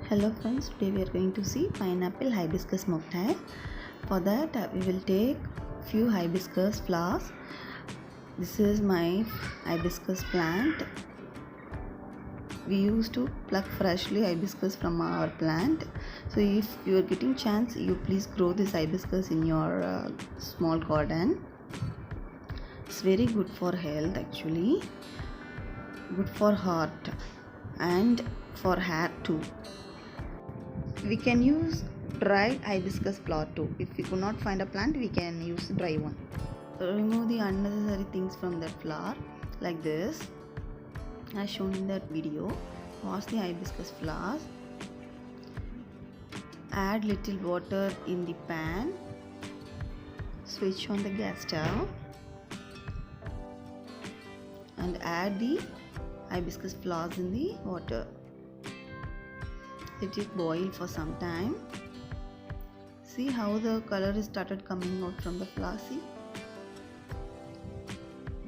Hello friends, today we are going to see pineapple hibiscus mocktail. For that we will take few hibiscus flowers. This is my hibiscus plant. We used to pluck freshly hibiscus from our plant. So if you are getting chance, you please grow this hibiscus in your small garden. It's very good for health actually, good for heart and for hair too. We can use dried hibiscus flower too. If we could not find a plant, we can use dry one. Remove the unnecessary things from that flower like this, as shown in that video. Wash the hibiscus flowers. Add little water in the pan. Switch on the gas stove and add the hibiscus flowers in the water. Let it boil for some time. See how the color is started coming out from the flower. See,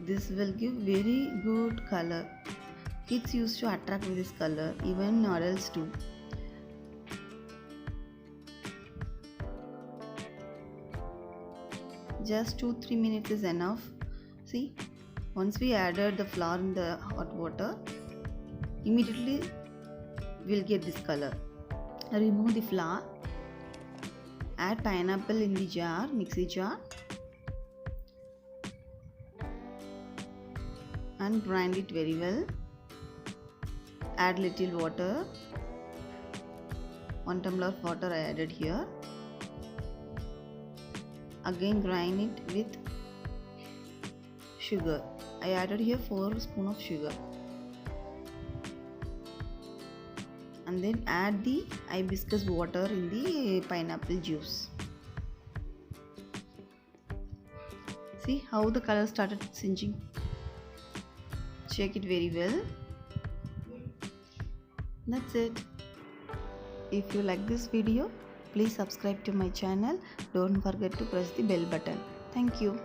this will give very good color. Kids used to attract with this color, even adults too. Just 2-3 minutes is enough. See, once we added the flour in the hot water, immediately we'll get this color. Remove the flour. Add pineapple in the jar, mixie jar, and grind it very well. Add little water. 1 tumbler of water I added here. Again grind it with sugar. I added here 4 spoons of sugar. And then add the hibiscus water in the pineapple juice. See how the color started changing. Check it very well. That's it. If you like this video, please subscribe to my channel. Don't forget to press the bell button. Thank you.